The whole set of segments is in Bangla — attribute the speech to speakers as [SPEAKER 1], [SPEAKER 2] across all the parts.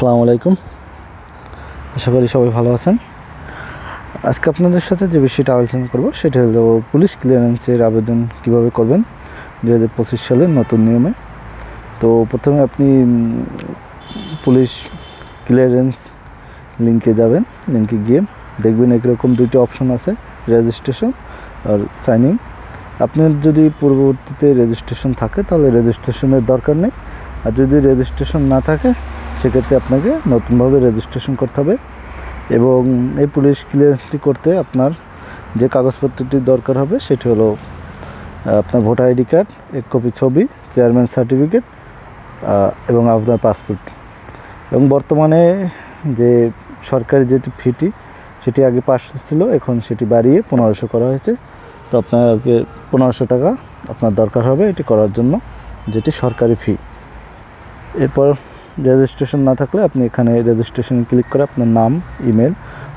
[SPEAKER 1] আসসালামু আলাইকুম। আশা করি সবাই ভালো আছেন। আজকে আপনাদের সাথে যে বিষয়টা আলোচনা করব সেটা হলো পুলিশ ক্লিয়ারেন্সের আবেদন কিভাবে করবেন 2025 সালের নতুন নিয়মে। তো প্রথমে আপনি পুলিশ ক্লিয়ারেন্স লিঙ্কে যাবেন। লিঙ্কে গিয়ে দেখবেন এরকম দুইটা অপশন আছে, রেজিস্ট্রেশন আর সাইনিং। আপনার যদি পূর্ববর্তীতে রেজিস্ট্রেশন থাকে তাহলে রেজিস্ট্রেশনের দরকার নেই, আর যদি রেজিস্ট্রেশন না থাকে সেক্ষেত্রে আপনাকে নতুনভাবে রেজিস্ট্রেশন করতে হবে। এবং এই পুলিশ ক্লিয়ারেন্সটি করতে আপনার যে কাগজপত্রটি দরকার হবে সেটি হলো আপনার ভোটার আইডি কার্ড, 1 কপি ছবি, চেয়ারম্যান সার্টিফিকেট এবং আপনার পাসপোর্ট। এবং বর্তমানে যে সরকারি যে ফিটি সেটি আগে 500 ছিল, এখন সেটি বাড়িয়ে 1500 করা হয়েছে। তো আপনাকে 1500 টাকা আপনার দরকার হবে এটি করার জন্য, যেটি সরকারি ফি। এরপর রেজিস্ট্রেশন না থাকলে আপনি এখানে রেজিস্ট্রেশনে ক্লিক করে আপনার নাম, email,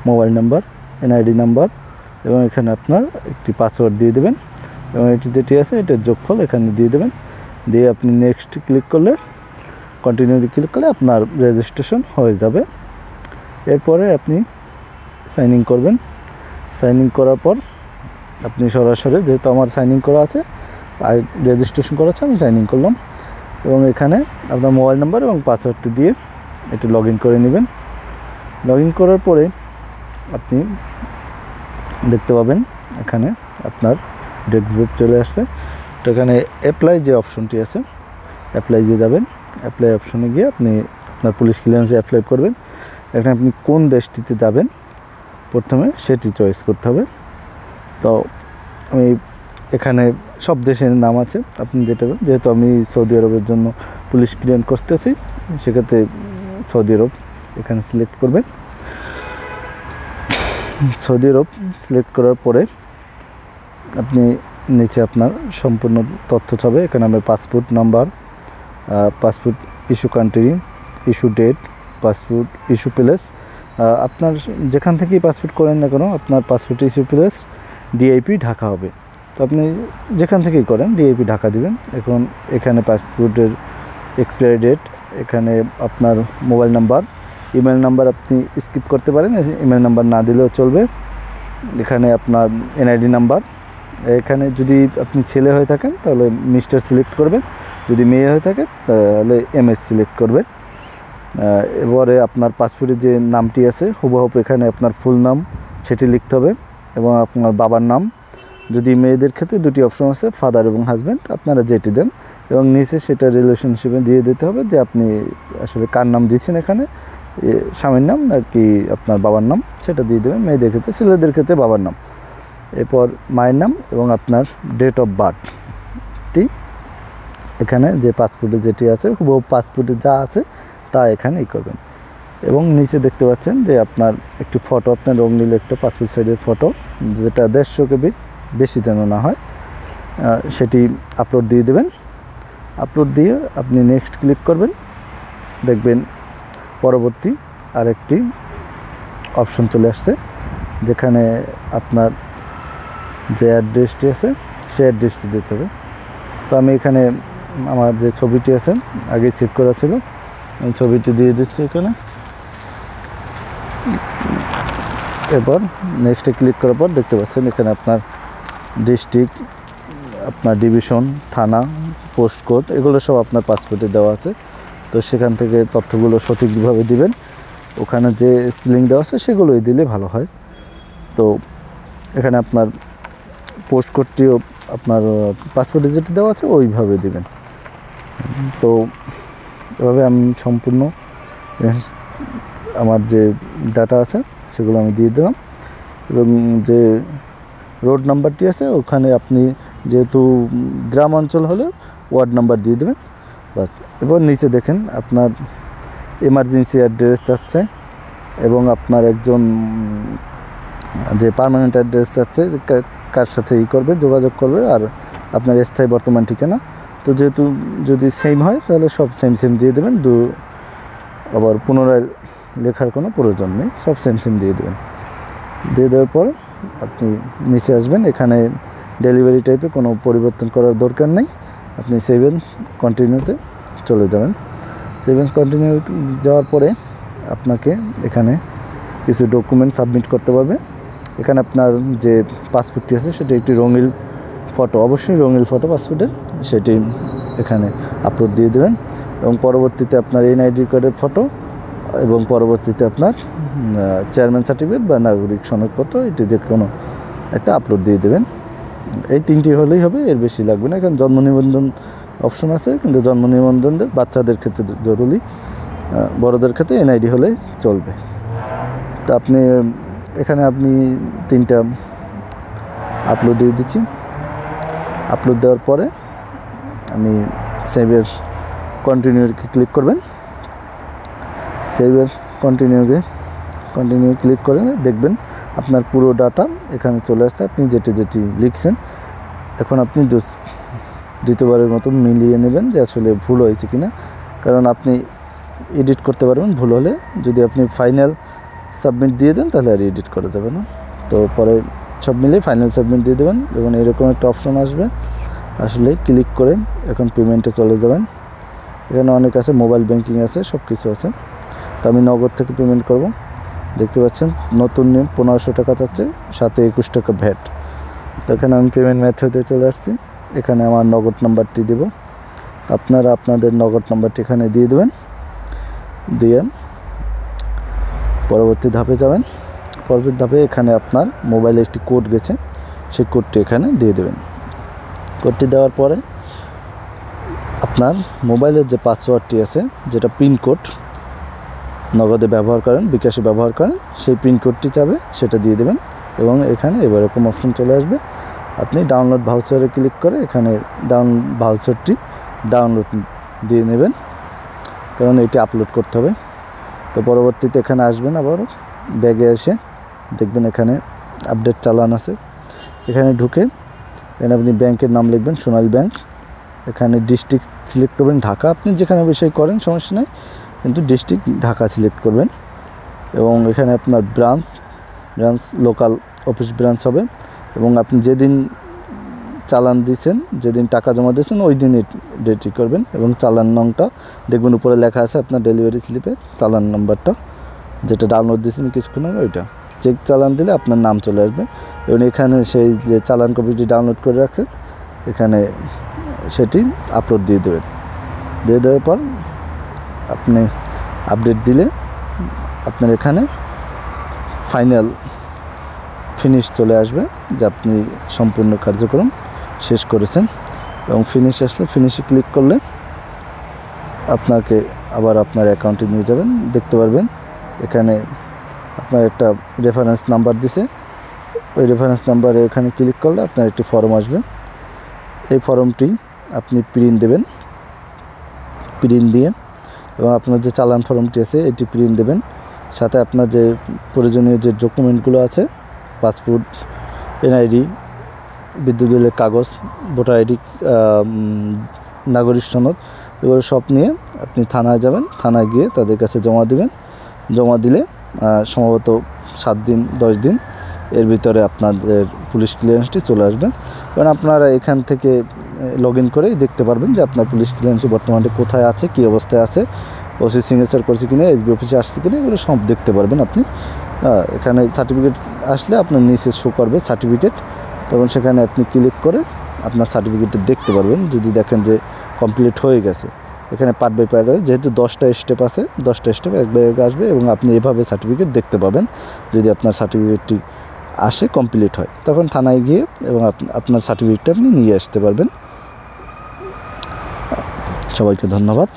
[SPEAKER 1] mobile number, NID number এবং এখানে আপনার একটি পাসওয়ার্ড দিয়ে দেবেন এবং এটি যেটি আছে এটার যোগফল এখানে দিয়ে দেবেন। দিয়ে আপনি নেক্সট ক্লিক করলে, কন্টিনিউতে ক্লিক করলে আপনার রেজিস্ট্রেশন হয়ে যাবে। এরপরে আপনি সাইনিং করবেন। সাইনিং করার পর আপনি সরাসরি, যেহেতু আমার সাইনিং করা আছে, রেজিস্ট্রেশন করা আছে, আমি সাইনিং করলাম এবং এখানে আপনার মোবাইল নাম্বার এবং পাসওয়ার্ডটি দিয়ে এটি লগ ইন করে নেবেন। লগ ইন করার পরে আপনি দেখতে পাবেন এখানে আপনার ডেস্কটপ চলে আসছে। তো এখানে অ্যাপ্লাই যে অপশনটি আছে, অ্যাপ্লাই যে যাবেন, অ্যাপ্লাই অপশনে গিয়ে আপনি আপনার পুলিশ ক্লিয়ারেন্সে অ্যাপ্লাই করবেন। এখানে আপনি কোন দেশটিতে যাবেন প্রথমে সেটি চয়েস করতে হবে। তো আমি এখানে সব দেশের নাম আছে, আপনি যেহেতু আমি সৌদি আরবের জন্য পুলিশ ক্লিয়ারেন্স করতেছি সেক্ষেত্রে সৌদি আরব এখানে সিলেক্ট করবেন। সৌদি আরব সিলেক্ট করার পরে আপনি নিচে আপনার সম্পূর্ণ তথ্য চাবে। এখানে আমার passport number, passport issue country, issue date, passport issue place, আপনার যেখান থেকেই পাসপোর্ট করেন না কেন আপনার passport issue place DIP Dhaka হবে। তো আপনি যেখান থেকেই করেন ডিআইপি ঢাকা দিবেন। এখন এখানে পাসপোর্টের এক্সপায়ারি ডেট, এখানে আপনার মোবাইল নাম্বার, ইমেল নাম্বার আপনি স্কিপ করতে পারেন, ইমেল নাম্বার না দিলেও চলবে। এখানে আপনার এনআইডি নাম্বার, এখানে যদি আপনি ছেলে হয়ে থাকেন তাহলে মিস্টার সিলেক্ট করবেন, যদি মেয়ে হয়ে থাকেন তাহলে এমএস সিলেক্ট করবেন। এবারে আপনার পাসপোর্টের যে নামটি আছে হুবহু এখানে আপনার ফুল নাম সেটি লিখতে হবে এবং আপনার বাবার নাম। যদি মেয়েদের ক্ষেত্রে দুটি অপশন আছে, ফাদার এবং হাজব্যান্ড, আপনারা যেটি দেন এবং নিচে সেটা রিলেশনশিপে দিয়ে দিতে হবে যে আপনি আসলে কার নাম দিচ্ছেন, এখানে স্বামীর নাম নাকি আপনার বাবার নাম সেটা দিয়ে দেবেন। মেয়েদের ক্ষেত্রে, ছেলেদের ক্ষেত্রে বাবার নাম। এরপর মায়ের নাম এবং আপনার ডেট অফ বার্থটি এখানে যে পাসপোর্টে যেটি আছে হুবহু পাসপোর্টে যা আছে তা এখানে করবেন। এবং নিচে দেখতে পাচ্ছেন যে আপনার একটি ফটো, আপনার রঙিন একটা পাসপোর্ট সাইজের ফটো, যেটা 150 কেবি বেশি যেন না হয়, সেটি আপলোড দিয়ে দেবেন। আপলোড দিয়ে আপনি নেক্সট ক্লিক করবেন। দেখবেন পরবর্তী আরেকটি অপশন চলে আসছে, যেখানে আপনার যে অ্যাড্রেসটি আছে সেই অ্যাড্রেসটি দিতে হবে। তো আমি এখানে আমার যে ছবিটি আছে আগে চেক করা ছিল, আমি ছবিটি দিয়ে দিচ্ছি এখানে। এরপর নেক্সটে ক্লিক করার পর দেখতে পাচ্ছেন এখানে আপনার ডিস্ট্রিক্ট, আপনার ডিভিশন, থানা, পোস্ট কোড এগুলো সব আপনার পাসপোর্টে দেওয়া আছে। তো সেখান থেকে তথ্যগুলো সঠিকভাবে দিবেন। ওখানে যে স্পেলিং দেওয়া আছে সেগুলোই দিলে ভালো হয়। তো এখানে আপনার পোস্ট কোডটিও আপনার পাসপোর্টে যেটি দেওয়া আছে ওইভাবে দিবেন। তো এভাবে আমি সম্পূর্ণ আমার যে ডাটা আছে সেগুলো আমি দিয়ে দিলাম এবং যে রোড নাম্বারটি আছে ওখানে আপনি যেহেতু গ্রাম অঞ্চল হলে ওয়ার্ড নাম্বার দিয়ে দেবেন, বাস। এবার নিচে দেখেন আপনার এমার্জেন্সি অ্যাড্রেস আছে এবং আপনার একজন যে পার্মানেন্ট অ্যাড্রেস আছে কার সাথে করবে, যোগাযোগ করবে, আর আপনার স্থায়ী বর্তমান ঠিকানা। তো যেহেতু যদি সেম হয় তাহলে সব সেম দিয়ে দেবেন, আবার পুনরায় লেখার কোনো প্রয়োজন নেই, সব সেম দিয়ে দেবেন। দিয়ে দেওয়ার পর আপনি নিচে আসবেন। এখানে ডেলিভারি টাইপে কোনো পরিবর্তন করার দরকার নেই, আপনি সেভ এন্ড কন্টিনিউতে চলে যাবেন। সেভ এন্ড কন্টিনিউ যাওয়ার পরে আপনাকে এখানে কিছু ডকুমেন্ট সাবমিট করতে পারবে। এখানে আপনার যে পাসপোর্টটি আছে সেটি একটি রঙিন ফটো, অবশ্যই রঙিন ফটো পাসপোর্টের, সেটি এখানে আপলোড দিয়ে দেবেন এবং পরবর্তীতে আপনার এনআইডি কার্ডের ফটো এবং পরবর্তীতে আপনার চেয়ারম্যান সার্টিফিকেট বা নাগরিক সনদপত্র, এটি যে কোনো একটা আপলোড দিয়ে দেবেন। এই 3টি হলেই হবে, এর বেশি লাগবে না। এখানে জন্ম নিবন্ধন অপশন আছে, কিন্তু জন্ম নিবন্ধনদের বাচ্চাদের ক্ষেত্রে জরুরি, বড়দের ক্ষেত্রে এনআইডি হলেই চলবে। তো আপনি এখানে 3টা আপলোড দিয়ে দিচ্ছি। আপলোড দেওয়ার পরে আমি সেভ এজ কন্টিনিউকে ক্লিক করবেন। সেভ এজ কন্টিনিউ ক্লিক করে দেখবেন আপনার পুরো ডাটা এখানে চলে আসছে। আপনি যেটি লিখছেন এখন আপনি দ্বিতীয়বারের মতো মিলিয়ে নেবেন যে আসলে ভুল হয়েছে কিনা, কারণ আপনি এডিট করতে পারবেন ভুল হলে। যদি আপনি ফাইনাল সাবমিট দিয়ে দেন তাহলে আর এডিট করা যাবে না। তো পরে সব মিলিয়ে ফাইনাল সাবমিট দিয়ে দেবেন এবং এরকম একটা অপশন আসবে, আসলে ক্লিক করে এখন পেমেন্টে চলে যাবেন। এখানে অনেক আছে, মোবাইল ব্যাংকিং আছে, সব কিছু আছে। তো আমি নগদ থেকে পেমেন্ট করব। দেখতে পাচ্ছেন নতুন নিয়ম 1500 টাকা চাচ্ছে, সাথে 21 টাকা ভ্যাট। তো এখানে আমি পেমেন্ট মেথডে চলে আসছি। এখানে আমার নগদ নাম্বারটি দেব, আপনারা আপনাদের নগদ নাম্বারটি এখানে দিয়ে দেবেন। দিয়ে পরবর্তী ধাপে যাবেন। পরবর্তী ধাপে এখানে আপনার মোবাইলে একটি কোড গেছে, সেই কোডটি এখানে দিয়ে দেবেন। কোডটি দেওয়ার পরে আপনার মোবাইলের যে পাসওয়ার্ডটি আছে, যেটা পিনকোড নগদে ব্যবহার করেন, বিকাশে ব্যবহার করেন, সেই পিনকোডটি চাবে সেটা দিয়ে দেবেন এবং এখানে এবার এরকম অপশন চলে আসবে। আপনি ডাউনলোড ভাউচারে ক্লিক করে এখানে ভাউচারটি ডাউনলোড দিয়ে নেবেন, কারণ এটি আপলোড করতে হবে। তো পরবর্তীতে এখানে আসবেন, আবার ব্যাগে এসে দেখবেন এখানে আপডেট চালান আছে। এখানে ঢুকে এখানে আপনি ব্যাংকের নাম লিখবেন, সোনালী ব্যাংক। এখানে ডিস্ট্রিক্ট সিলেক্ট করবেন ঢাকা, আপনি যেখানে বিষয় করেন সমস্যা নেই, কিন্তু ডিস্ট্রিক্ট ঢাকা সিলেক্ট করবেন এবং এখানে আপনার ব্রাঞ্চ লোকাল অফিস ব্রাঞ্চ হবে এবং আপনি যেদিন চালান দিয়েছেন, যেদিন টাকা জমা দিয়েছেন ওই দিনই ডেটই করবেন এবং চালান নংটা দেখবেন উপরে লেখা আছে আপনার ডেলিভারি স্লিপে চালান নাম্বারটা, যেটা ডাউনলোড দিয়েছেন কিছুক্ষণ আগে, ওইটা চেক চালান দিলে আপনার নাম চলে আসবে এবং এখানে সেই যে চালান কপিটি ডাউনলোড করে রাখছেন এখানে সেটি আপলোড দিয়ে দেবেন। দিয়ে দেওয়ার পর আপনি আপডেট দিলে আপনার এখানে ফাইনাল ফিনিশ চলে আসবে, যে আপনি সম্পূর্ণ কার্যক্রম শেষ করেছেন। এবং ফিনিশ আসলে ফিনিশে ক্লিক করলে আপনাকে আবার আপনার অ্যাকাউন্টে নিয়ে যাবেন। দেখতে পারবেন এখানে আপনার একটা রেফারেন্স নাম্বার দিছে, ওই রেফারেন্স নাম্বারে এখানে ক্লিক করলে আপনার একটি ফর্ম আসবে। এই ফর্মটি আপনি প্রিন্ট দেবেন, প্রিন্ট দিয়ে এবং আপনার যে চালান ফর্মটি আছে এটি প্রিন্ট দেবেন। সাথে আপনার যে প্রয়োজনীয় যে ডকুমেন্টগুলো আছে, পাসপোর্ট, এনআইডি, বিদ্যুৎ বিলের কাগজ, ভোটার আইডি, নাগরিক সনদ, এগুলো সব নিয়ে আপনি থানায় যাবেন। থানায় গিয়ে তাদের কাছে জমা দেবেন। জমা দিলে সম্ভবত 7 দিন 10 দিন এর ভিতরে আপনাদের পুলিশ ক্লিয়ারেন্সটি চলে আসবে। কারণ আপনারা এখান থেকে লগ ইন করেই দেখতে পারবেন যে আপনার পুলিশ ক্লিয়ারেন্সটি বর্তমানে কোথায় আছে, কী অবস্থায় আছে, ওসি সিগনেচার করছে কিনা, এসবি অফিসে আসছে কিনা, এগুলো সব দেখতে পারবেন আপনি। এখানে সার্টিফিকেট আসলে আপনার নিচে শো করবে সার্টিফিকেট, তখন সেখানে আপনি ক্লিক করে আপনার সার্টিফিকেটটি দেখতে পারবেন। যদি দেখেন যে কমপ্লিট হয়ে গেছে, এখানে পার্ট বাই পার্ট যেহেতু 10টা স্টেপ আছে, 10টা স্টেপ একবার আসবে এবং আপনি এভাবে সার্টিফিকেট দেখতে পাবেন। যদি আপনার সার্টিফিকেটটি আসে, কমপ্লিট হয়, তখন থানায় গিয়ে এবং আপনার সার্টিফিকেটটা আপনি নিয়ে আসতে পারবেন। সবাইকে ধন্যবাদ।